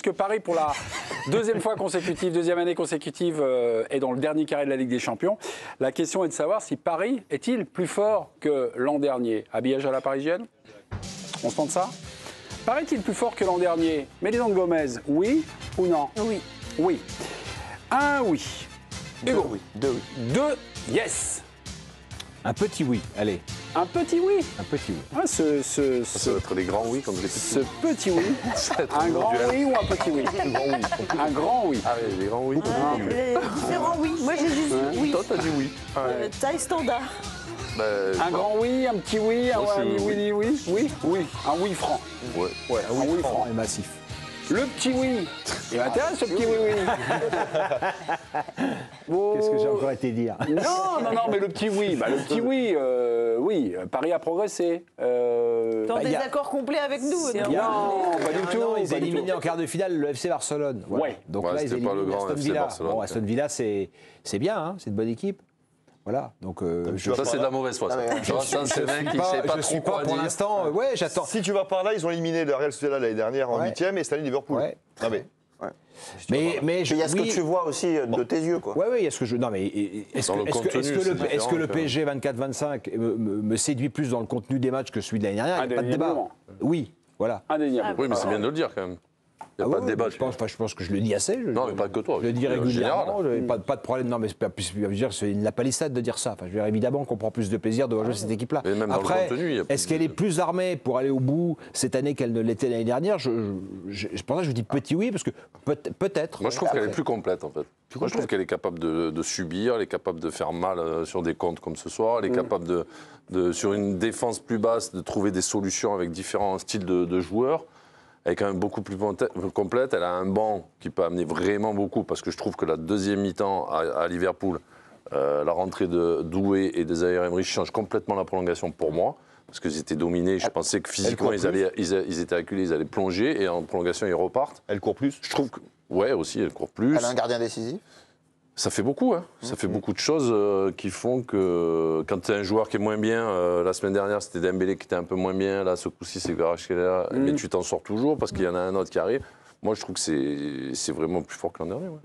puisque Paris, pour la deuxième année consécutive, est dans le dernier carré de la Ligue des Champions. La question est de savoir si Paris est-il plus fort que l'an dernier. Habillage à la parisienne? On se tente ça? Paris est-il plus fort que l'an dernier? Mélisande Gomez, oui ou non? Oui. Oui. Un oui. Hugo? Oui. Deux oui. Deux, yes. Un petit oui, allez. Un petit oui. Un petit oui. Ah, Ça va être les grands oui, comme je l'ai ce dit. petit oui. Un grand oui ou un petit oui? Un grand oui. Un grand oui. Ah oui, les grands oui. Différents oui. Moi, j'ai juste oui. Toi, t'as dit oui. Taille standard. Bah, Un grand oui, un petit oui, Moi, un c'est oui, oui, oui, oui, un oui franc. Ouais. Ouais, un oui franc. Et massif. Le petit oui. Il m'intéresse ce petit oui, oui. Qu'est-ce que j'ai encore été dire? Non, mais le petit oui. Bah, le petit oui, oui, Paris a progressé. T'es en y a- désaccord complet avec nous. Non, pas du tout. Non, ils pas du éliminaient tout. en quart de finale le FC Barcelone. Voilà. Ouais. Donc Ouais, là, ils c'était pas le éliminent grand Aston FC Villa. Barcelone, Bon, Aston Villa, c'est bien, hein, c'est une bonne équipe. Voilà. Donc, Ça, c'est de la mauvaise foi. Ça. Jonathan, c'est le mec qui sait pas je suis trop quoi pas pour dire. l'instant. Ouais, j'attends. Si tu vas par là, ils ont éliminé le Real Sociedad l'année dernière en Ouais. 8e et cette année Liverpool. Ouais. Non mais Mais Ah, Il y a ce que tu vois aussi de tes yeux, quoi. Ouais, oui, est-ce que je. Non, mais est-ce Dans que, le est-ce que- contenu, est-ce que c'est le, est-ce que le différent, PSG 24-25 me séduit plus dans le contenu des matchs que celui de l'année dernière? Il n'y a pas de débat. Indéniablement. Oui, voilà. Indéniable. Oui, mais c'est bien de le dire quand même. Il n'y a Ah pas oui, de débat. je pense que je le dis assez. Non, mais pas que toi. Je le dis En régulièrement. général. Pas de problème. Non, mais c'est une la palissade de dire ça. Enfin, je veux dire, évidemment qu'on prend plus de plaisir de jouer cette équipe-là. Mais même dans le Après, contenu, il y a plus est-ce qu'elle est plus armée pour aller au bout cette année qu'elle ne l'était l'année dernière? C'est pour ça que je dis petit oui, parce que peut-être. Moi, je trouve qu'elle est Après. plus complète, en fait. Moi, je trouve qu'elle est capable de subir, elle est capable de faire mal sur des comptes comme ce soir, elle est capable sur une défense plus basse, de trouver des solutions avec différents styles de joueurs. Elle est quand même beaucoup plus complète. Elle a un banc qui peut amener vraiment beaucoup, parce que je trouve que la deuxième mi-temps à Liverpool, la rentrée de Doué et des Zaïre-Emery change complètement la prolongation pour moi, parce qu'ils étaient dominés. Je pensais que physiquement, ils étaient acculés, ils allaient plonger, et en prolongation, ils repartent. elle court plus. Je trouve que, ouais, aussi, elle court plus. Elle a un gardien décisif. Ça fait beaucoup, hein. Ça fait beaucoup de choses qui font que quand tu as un joueur qui est moins bien, la semaine dernière c'était Dembélé qui était un peu moins bien, là ce coup-ci c'est Kvaratskhelia, mais tu t'en sors toujours parce qu'il y en a un autre qui arrive. Moi je trouve que c'est vraiment plus fort que l'an dernier. Ouais.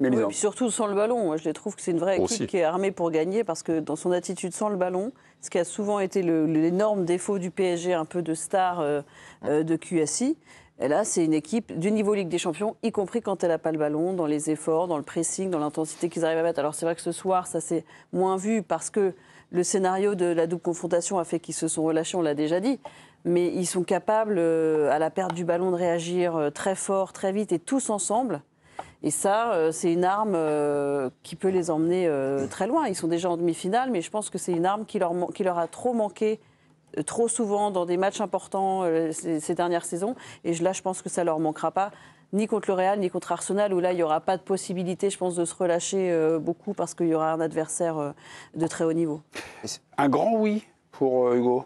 Mais Oui, puis surtout sans le ballon. Moi, je trouve que c'est une vraie équipe Aussi. qui est armée pour gagner parce que dans son attitude sans le ballon, ce qui a souvent été l'énorme défaut du PSG, un peu de star de QSI, et là, c'est une équipe du niveau Ligue des Champions, y compris quand elle n'a pas le ballon, dans les efforts, dans le pressing, dans l'intensité qu'ils arrivent à mettre. Alors c'est vrai que ce soir, ça s'est moins vu parce que le scénario de la double confrontation a fait qu'ils se sont relâchés, on l'a déjà dit. Mais ils sont capables, à la perte du ballon, de réagir très fort, très vite et tous ensemble. Et ça, c'est une arme qui peut les emmener très loin. Ils sont déjà en demi-finale, mais je pense que c'est une arme qui leur a trop manqué trop souvent dans des matchs importants ces dernières saisons. Et là, je pense que ça ne leur manquera pas, ni contre le Real, ni contre Arsenal, où là, il n'y aura pas de possibilité, je pense, de se relâcher beaucoup parce qu'il y aura un adversaire de très haut niveau. un grand oui pour Hugo.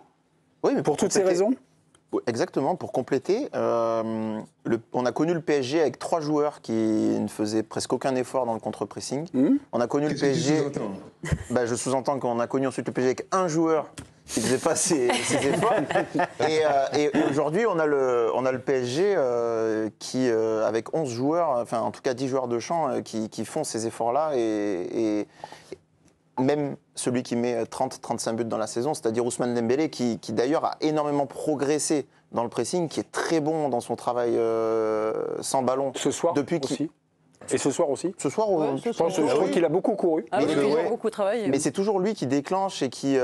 Oui, mais Pour toutes ces raisons? Exactement, pour compléter, on a connu le PSG avec 3 joueurs qui ne faisaient presque aucun effort dans le contre-pressing. On a connu le PSG. Je sous-entends qu'on a connu ensuite le PSG avec un joueur qui ne faisait pas ses efforts. Et aujourd'hui, on a le PSG qui, avec 11 joueurs, enfin en tout cas 10 joueurs de champ, qui font ces efforts-là. Et même celui qui met 30-35 buts dans la saison, c'est-à-dire Ousmane Dembélé, qui d'ailleurs a énormément progressé dans le pressing, qui est très bon dans son travail sans ballon. Ce soir aussi. Et ce soir aussi? Ce soir, Ouais, Je trouve qu'il a beaucoup couru. Ah oui, Mais ils ouais. ont beaucoup travaillé. mais c'est toujours lui qui déclenche et qui...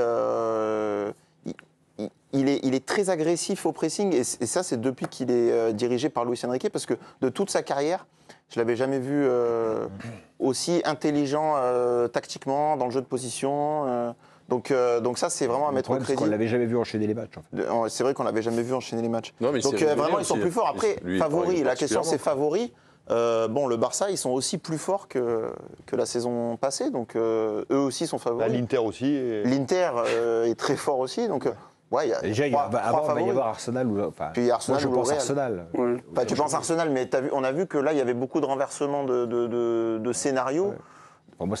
il est très agressif au pressing, et ça, c'est depuis qu'il est dirigé par Luis Enrique, parce que de toute sa carrière, je ne l'avais jamais vu aussi intelligent tactiquement, dans le jeu de position. Donc ça, c'est vraiment à mettre au Parce qu'on crédit. ne l'avait jamais vu enchaîner les matchs. En fait. C'est vrai qu'on l'avait jamais vu enchaîner les matchs. Non, mais Donc c'est vraiment, ils sont aussi, plus forts. Après, lui, il favoris, travaille la question c'est particulièrement. favoris. Le Barça, ils sont aussi plus forts que la saison passée. Donc eux aussi sont favoris. L'Inter aussi. L'Inter est très fort aussi. Donc ouais, il y a Déjà, trois avant, il va y favoris. avoir Arsenal. Enfin, Puis Arsenal moi, je ou pense Real. Arsenal. Enfin, tu penses Arsenal, mais on a vu que là, il y avait beaucoup de renversements de scénarios. Pour moi,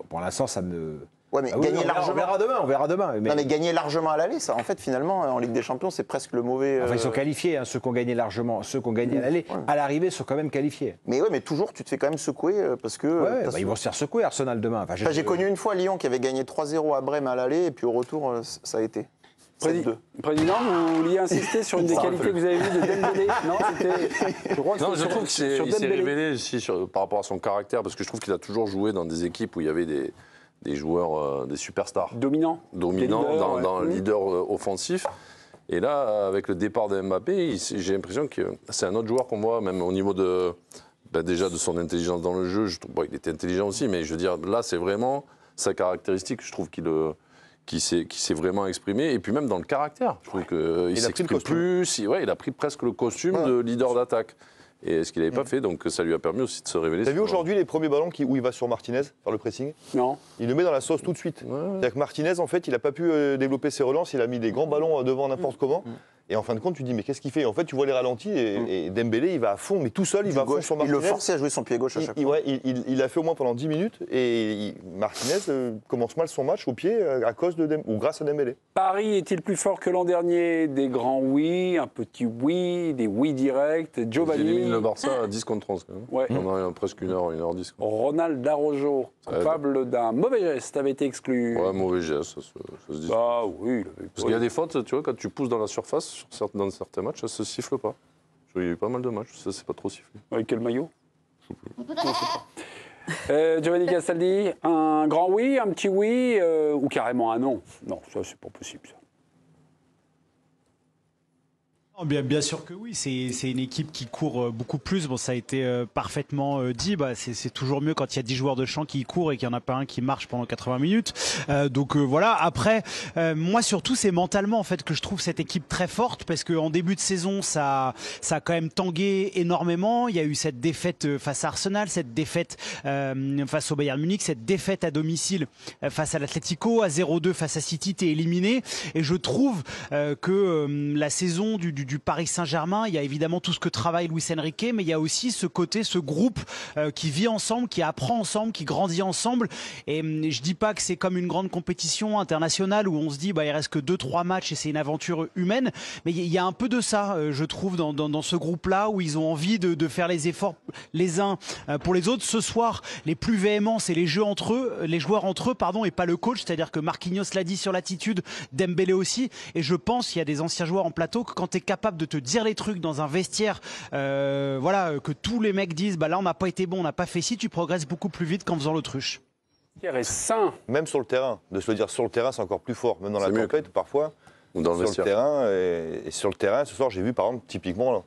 pour l'instant, ça me. Ouais, mais Ah oui, gagner on largement. on verra demain. Non, mais gagner largement à l'aller, ça, en fait, finalement, en Ligue des Champions, c'est presque le mauvais. Enfin, ils sont qualifiés, hein, ceux qui ont gagné largement, ceux qui ont gagné à l'aller. À l'arrivée, sont quand même qualifiés. Mais ouais, mais toujours, tu te fais quand même secouer parce que. Ouais, ils vont se faire secouer, Arsenal, demain. Enfin, J'ai connu une fois Lyon qui avait gagné 3-0 à Brême à l'aller, et puis au retour, ça a été. 7-2. Président, vous vouliez insister sur une des qualités que vous avez vues de Dembélé? Non, je crois que Non, c'était je trouve sur qu'il s'est Dembélé. révélé aussi par rapport à son caractère, parce que je trouve qu'il a toujours joué dans des équipes où il y avait des joueurs, des superstars. Dominant. Dominants Des leaders, dans ouais. le leader offensif. Et là, avec le départ de Mbappé, j'ai l'impression que c'est un autre joueur qu'on voit, même au niveau déjà de son intelligence dans le jeu. Il était intelligent aussi, mais je veux dire, là, c'est vraiment sa caractéristique. Je trouve qu'il s'est vraiment exprimé. Et puis même dans le caractère, je trouve qu'il s'exprime plus. Il a pris presque le costume de leader d'attaque. Et ce qu'il n'avait pas fait, donc ça lui a permis aussi de se révéler. T'as vu aujourd'hui les premiers ballons où il va sur Martinez, faire le pressing? Non. Il le met dans la sauce tout de suite. C'est-à-dire que Martinez, en fait, il n'a pas pu développer ses relances, il a mis des grands ballons devant n'importe comment. Et en fin de compte, tu te dis, mais qu'est-ce qu'il fait? En fait, tu vois les ralentis et Dembélé, il va à fond, mais tout seul, il va à fond sur Il Martinez. le forçait à jouer son pied gauche à chaque fois. Il l'a fait au moins pendant 10 minutes et Martinez commence mal son match au pied à cause ou grâce à Dembélé. Paris est-il plus fort que l'an dernier? Des grands oui, un petit oui, des oui directs. Il Giovanni, élimine le Barça à 10 contre 11. Quand même. Ouais. Pendant presque 1h10. Ronald Araujo, coupable d'un mauvais geste, avait été exclu. Ouais, mauvais geste, ça se dit. Bah oui. Parce qu'il y a des fautes, tu vois, quand tu pousses dans la surface, dans certains matchs, ça se siffle pas. Il y a eu pas mal de matchs, ça c'est pas trop sifflé. Avec quel maillot? Giovanni Castaldi, un grand oui, un petit oui, ou carrément un non? Non, ça c'est pas possible ça. Bien sûr que oui, c'est une équipe qui court beaucoup plus. Bon, ça a été parfaitement dit. C'est toujours mieux quand il y a 10 joueurs de champ qui courent et qu'il n'y en a pas un qui marche pendant 80 minutes. Donc voilà. Après, moi surtout, c'est mentalement en fait que je trouve cette équipe très forte parce qu'en début de saison, ça a quand même tangué énormément. Il y a eu cette défaite face à Arsenal, cette défaite face au Bayern Munich, cette défaite à domicile face à l'Atlético, à 0-2 face à City, t'es éliminé. Et je trouve que la saison du Paris Saint-Germain, il y a évidemment tout ce que travaille Luis Enrique, mais il y a aussi ce côté, ce groupe qui vit ensemble, qui apprend ensemble, qui grandit ensemble. Et je dis pas que c'est comme une grande compétition internationale où on se dit il reste que 2-3 matchs et c'est une aventure humaine, mais il y a un peu de ça, je trouve, dans ce groupe-là où ils ont envie de faire les efforts les uns pour les autres. Ce soir, les plus véhéments, c'est les joueurs entre eux, et pas le coach. C'est-à-dire que Marquinhos l'a dit sur l'attitude, Dembélé aussi. Et je pense qu'il y a des anciens joueurs en plateau que quand tu es capable de te dire les trucs dans un vestiaire, que tous les mecs disent là on n'a pas été bon, on n'a pas fait ci, tu progresses beaucoup plus vite qu'en faisant l'autruche. Pierre est sain. Même sur le terrain, de se le dire sur le terrain, c'est encore plus fort. Même dans la tempête, parfois, Ou dans le sur le vestiaire. terrain. Et sur le terrain, ce soir, j'ai vu par exemple, typiquement, là,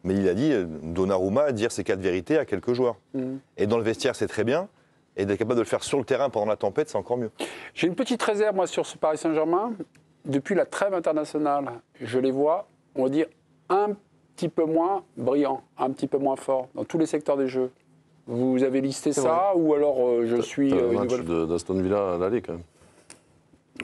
mais il a dit, Donnarumma, dire ses 4 vérités à quelques joueurs. Et dans le vestiaire, c'est très bien. Et d'être capable de le faire sur le terrain pendant la tempête, c'est encore mieux. J'ai une petite réserve, moi, sur ce Paris Saint-Germain. Depuis la trêve internationale, je les vois, on va dire, un petit peu moins brillants, un petit peu moins forts dans tous les secteurs des jeux. Vous avez listé ça ou alors je suis... T'as le une match nouvelle... d'Aston Villa à l'aller quand même.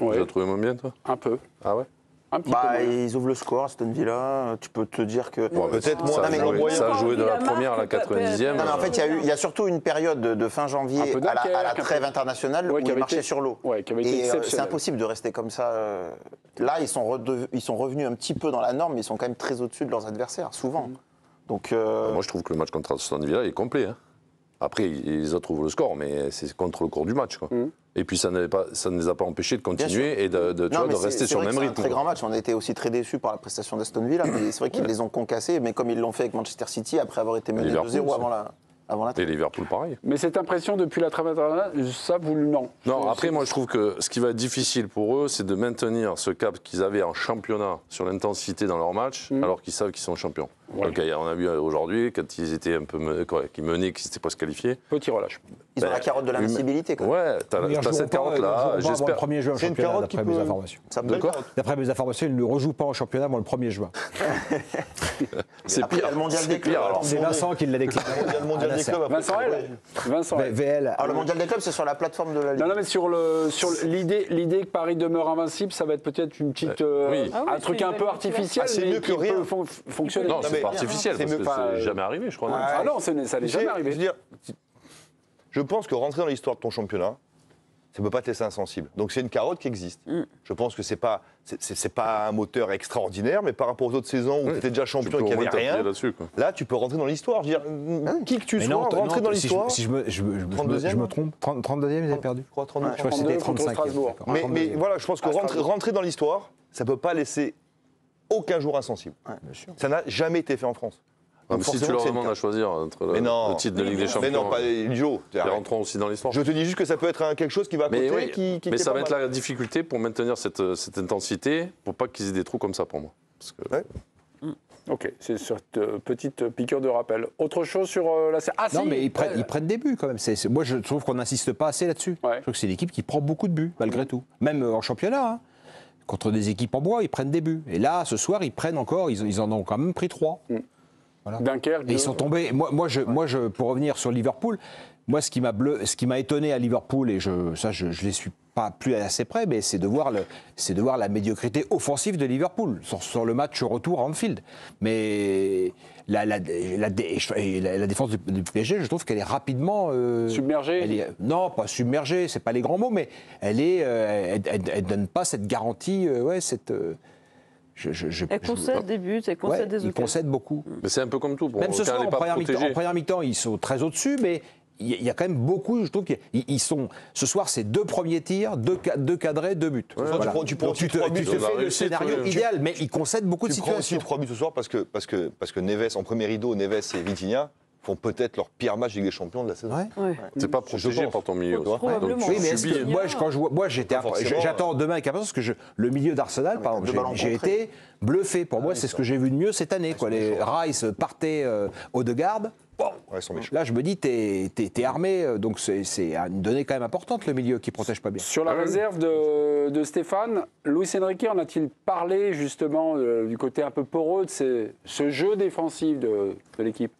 Ouais, Tu l'as trouvé moins bien, toi? un peu. Ah ouais? Un petit peu moins. Ils ouvrent le score, Aston Villa. Tu peux te dire que. Peut-être Ça moins. a mais joué, moyen. ça a joué de la Il a première à la marqué, 90e. Non, mais en fait, il y a sûrtout une période de fin janvier Un peu à la Dunkerque, un trêve peu. internationale Ouais, où qui ils avait marchaient été- sur l'eau. ouais, qui avait été Et c'est exceptionnel. impossible de rester comme ça. Là, ils sont revenus un petit peu dans la norme, mais ils sont quand même très au-dessus de leurs adversaires, souvent. Donc, Moi, je trouve que le match contre Aston Villa est complet. Hein. Après, les autres ouvrent le score, mais c'est contre le cours du match. Quoi. Et puis, ça ne les a pas empêchés de continuer et de rester sur le même C'est un rythme. très grand match. On a été aussi très déçus par la prestation d'Aston Villa. Mais c'est vrai qu'ils les ont concassés, mais comme ils l'ont fait avec Manchester City, après avoir été menés Liverpool 2-0 aussi. avant la Et Liverpool, pareil. Mais cette impression depuis la trêve internationale, ça, vous non. Non, après, moi, je trouve que ce qui va être difficile pour eux, c'est de maintenir ce cap qu'ils avaient en championnat sur l'intensité dans leur match, alors qu'ils savent qu'ils sont champions. Ouais. Donc, on a vu aujourd'hui, quand ils étaient un peu qu'ils menaient, qu'ils n'étaient pas se qualifiés. Petit relâche. Ils ont la carotte de l'invincibilité. quand même. Ouais, t'as cette carotte-là. Le J'espère. 1er juin au C'est une championnat, carotte qui d'après mes peut- informations. Ça De peut- quoi D'après mes informations, il ne rejoue pas en championnat avant le 1er juin. C'est Après, il y a pire. le mondial C'est des clubs. pire, alors. C'est Vincent qui l'a déclaré. Il y a le mondial à des Nasser. clubs. après, Vincent L. Vincent L. VL. Alors, le mondial des clubs, c'est sur la plateforme de la Ligue. Non, mais sur l'idée que Paris demeure invincible, ça va être peut-être une petite, Oui. Ah oui, un c'est truc une un belle peu lecture. artificiel, Ah, c'est mais mieux qui que rien. peut fonctionner. Non, c'est mais pas artificiel, c'est parce mieux, que enfin, c'est jamais arrivé, je crois. non Ah non, ça n'est Tu jamais sais, arrivé. je veux dire, je pense que rentrer dans l'histoire de ton championnat, ça ne peut pas te laisser insensible. Donc c'est une carotte qui existe. Je pense que c'est pas un moteur extraordinaire, mais par rapport aux autres saisons où tu étais déjà champion et qu'il n'y avait rien, là tu peux rentrer dans l'histoire. Je veux dire, qui que tu sois, rentrer dans l'histoire. Si je me trompe, 32e, ils avaient perdu. Je crois 32. Je crois que c'était 35. Mais voilà, je pense que rentrer dans l'histoire, ça ne peut pas laisser aucun jour insensible. Ça n'a jamais été fait en France. Donc si tu leur demandes à choisir entre le titre de Ligue des Champions, mais non, pas Joe. Ils rentreront aussi dans l'histoire. Je te dis juste que ça peut être quelque chose qui va à côté. Mais ça va être la difficulté pour maintenir cette intensité, pour pas qu'ils aient des trous comme ça pour moi. Parce que... Ok, c'est cette petite piqûre de rappel. Autre chose sur la série? Non, mais ils prennent des buts quand même. Moi, je trouve qu'on n'insiste pas assez là-dessus. Je trouve que c'est une équipe qui prend beaucoup de buts, malgré tout. Même en championnat, hein. Contre des équipes en bois, ils prennent des buts. Et là, ce soir, ils prennent encore, ils en ont quand même pris 3. Voilà. Dunkerque. Et ils sont tombés. Moi, pour revenir sur Liverpool, moi, ce qui m'a étonné à Liverpool, et je les suis pas plus assez près, mais c'est de voir la médiocrité offensive de Liverpool sur le match retour à Anfield. Mais la défense du PSG, je trouve qu'elle est rapidement submergée. Non, pas submergée, c'est pas les grands mots, mais elle donne pas cette garantie, Elle concède des buts, elle concède des occasions. Ils concèdent beaucoup. Mais c'est un peu comme tout. Même ce soir, en première mi-temps, ils sont très au-dessus, mais il y a quand même beaucoup, je trouve qu'ils sont... Ce soir, c'est 2 premiers tirs, 2 cadrés, 2 buts. Voilà. Tu te fais le scénario idéal, mais ils concèdent beaucoup de situations. Tu prends aussi 3 buts ce soir parce que Neves, en premier rideau, Neves et Vitinha font peut-être leur pire match Ligue des Champions de la saison. C'est pas protégé par ton milieu. Probablement. Oui, mais j'attends demain avec impatience parce que le milieu d'Arsenal, par exemple, j'ai été bluffé. Pour moi, c'est ce que j'ai vu de mieux cette année. Les Rice partaient Odegaard. Bon, là, je me dis, t'es armé, donc c'est une donnée quand même importante, le milieu qui protège pas bien. Sur la réserve de Stéphane, Luis Enrique en a-t-il parlé justement du côté un peu poreux de ce jeu défensif de l'équipe?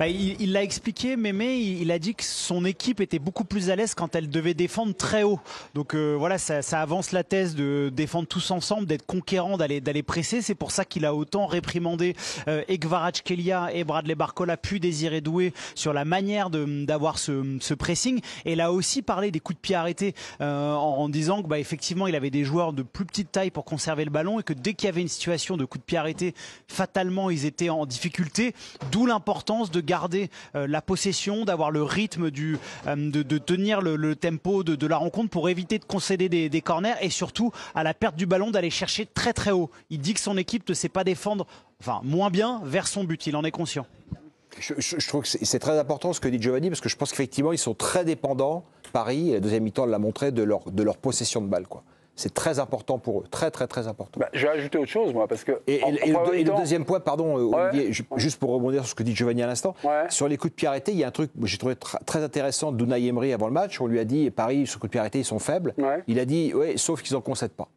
Il l'a expliqué, Mémé, il a dit que son équipe était beaucoup plus à l'aise quand elle devait défendre très haut. Donc voilà, ça avance la thèse de défendre tous ensemble, d'être conquérant, d'aller presser. C'est pour ça qu'il a autant réprimandé Kvaratskhelia et Bradley Barcola, puis Désiré Doué sur la manière d'avoir ce pressing. Et il a aussi parlé des coups de pied arrêtés en disant que effectivement, il avait des joueurs de plus petite taille pour conserver le ballon et que dès qu'il y avait une situation de coup de pied arrêté, fatalement, ils étaient en difficulté. D'où l'importance de garder la possession, d'avoir le rythme de tenir le tempo de la rencontre pour éviter de concéder des corners et surtout à la perte du ballon d'aller chercher très très haut. Il dit que son équipe ne sait pas défendre, moins bien vers son but, il en est conscient. Je trouve que c'est très important ce que dit Giovanni parce que je pense qu'effectivement ils sont très dépendants, Paris, et la deuxième mi-temps l'a montré, de leur possession de balle, quoi. C'est très important pour eux, très très très important. Je vais ajouter autre chose, moi, parce que... Et le deuxième point, pardon, Olivier, juste pour rebondir sur ce que dit Giovanni à l'instant, sur les coups de pied arrêtés, il y a un truc que j'ai trouvé très intéressant d'Unai Emery avant le match. On lui a dit, Paris, sur les coups de pied arrêtés, ils sont faibles. Il a dit, sauf qu'ils n'en concèdent pas.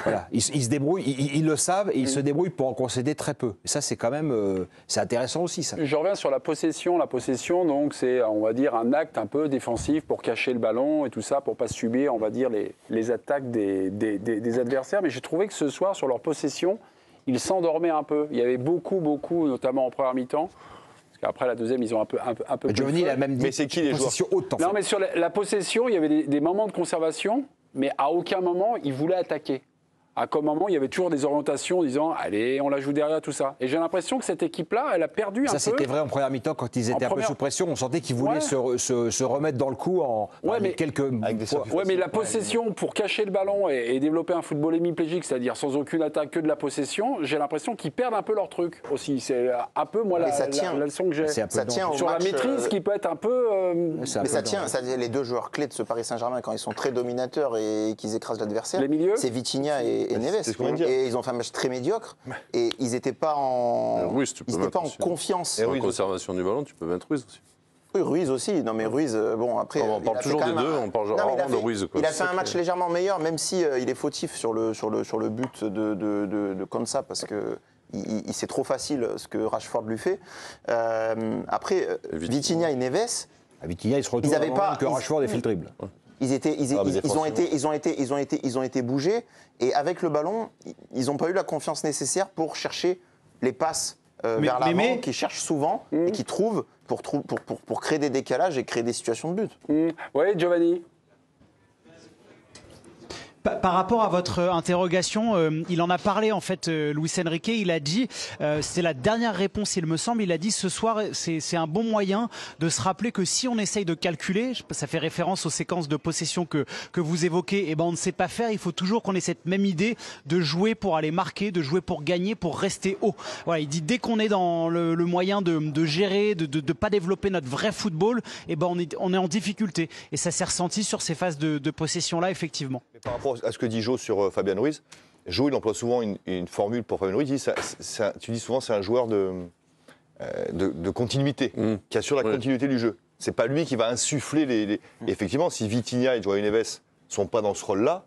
Voilà, ils se débrouillent, ils le savent et ils se débrouillent pour en concéder très peu. Et ça, c'est quand même, c'est intéressant aussi, ça. Je reviens sur la possession. La possession, donc, c'est, on va dire, un acte un peu défensif pour cacher le ballon et tout ça, pour pas subir, on va dire, les attaques des adversaires. Mais j'ai trouvé que ce soir, sur leur possession, ils s'endormaient un peu. Il y avait beaucoup, notamment en première mi-temps. Après, la deuxième, ils ont un peu Giovanni, il a même dit, mais c'est qui les joueurs haute, Non, mais sur la possession, il y avait des moments de conservation, mais à aucun moment, ils voulaient attaquer. À quel moment, il y avait toujours des orientations en disant « Allez, on la joue derrière, tout ça ». Et j'ai l'impression que cette équipe-là, elle a perdu un peu. Ça, c'était vrai en première mi-temps, quand ils étaient un peu sous pression. On sentait qu'ils voulaient se remettre dans le coup mais la possession, pour cacher le ballon et développer un football hémiplégique, c'est-à-dire sans aucune attaque, que de la possession, j'ai l'impression qu'ils perdent un peu leur truc aussi. C'est un peu, moi, la leçon que j'ai. Ça tient sur la maîtrise qui peut être un peu... mais ça tient. Les deux joueurs clés de ce Paris Saint-Germain, quand ils sont très dominateurs et qu'ils écrasent l'adversaire, c'est Vitinha et Neves. Et ils ont fait un match très médiocre et ils n'étaient pas en confiance. Et en conservation du ballon, tu peux mettre Ruiz aussi. Oui, Ruiz aussi. Non, mais Ruiz, bon, après. On parle toujours des deux, on parle rarement de Ruiz. Il a fait un match légèrement meilleur, même si il est fautif sur le but de Konsa, parce que c'est trop facile ce que Rashford lui fait. Après, Vitinha et Neves. Vitinha, il se retrouve avant que Rashford ait fait le dribble. Ils ont été bougés et avec le ballon, ils n'ont pas eu la confiance nécessaire pour chercher les passes vers l'avant, qui cherche souvent et qui trouve pour créer des décalages et créer des situations de but. Oui, Giovanni. Par rapport à votre interrogation, il en a parlé en fait, Luis Enrique, il a dit, c'est la dernière réponse il me semble, il a dit ce soir c'est un bon moyen de se rappeler que si on essaye de calculer, ça fait référence aux séquences de possession que vous évoquez, et ben on ne sait pas faire, il faut toujours qu'on ait cette même idée de jouer pour aller marquer, de jouer pour gagner, pour rester haut. Voilà, il dit dès qu'on est dans le moyen de gérer, de pas développer notre vrai football, et ben on est en difficulté, et ça s'est ressenti sur ces phases de possession là effectivement. Mais par rapport à ce que dit Jo sur Fabien Ruiz, Jo il emploie souvent une formule pour Fabien Ruiz, il dit, tu dis souvent c'est un joueur de continuité, qui assure la continuité du jeu. C'est pas lui qui va insuffler les... Effectivement, si Vitinha et Joao Neves sont pas dans ce rôle-là,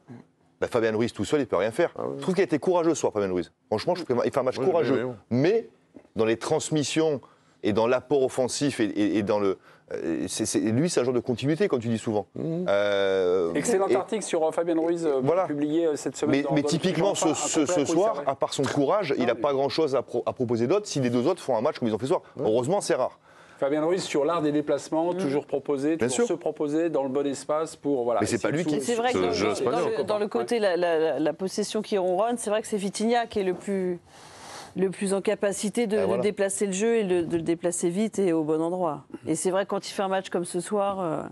bah Fabien Ruiz tout seul il peut rien faire. Je trouve qu'il a été courageux ce soir, Fabien Ruiz. Franchement, je trouve qu'il fait un match courageux. Mais dans les transmissions et dans l'apport offensif et dans le... lui, c'est un joueur de continuité, comme tu dis souvent. Excellent article sur Fabien Ruiz publié cette semaine. Mais typiquement, ce soir, à part son courage, il n'a pas grand-chose à proposer d'autre si les deux autres font un match comme ils ont fait ce soir. Heureusement, c'est rare. Fabien Ruiz sur l'art des déplacements, toujours proposer, toujours se proposer dans le bon espace pour... Voilà. Mais c'est pas lui qui... C'est vrai que dans le côté, la possession qui ronronne, c'est vrai que c'est Vitinha qui est le plus en capacité de déplacer le jeu et de le déplacer vite et au bon endroit. Et c'est vrai que quand il fait un match comme ce soir,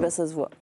ça se voit.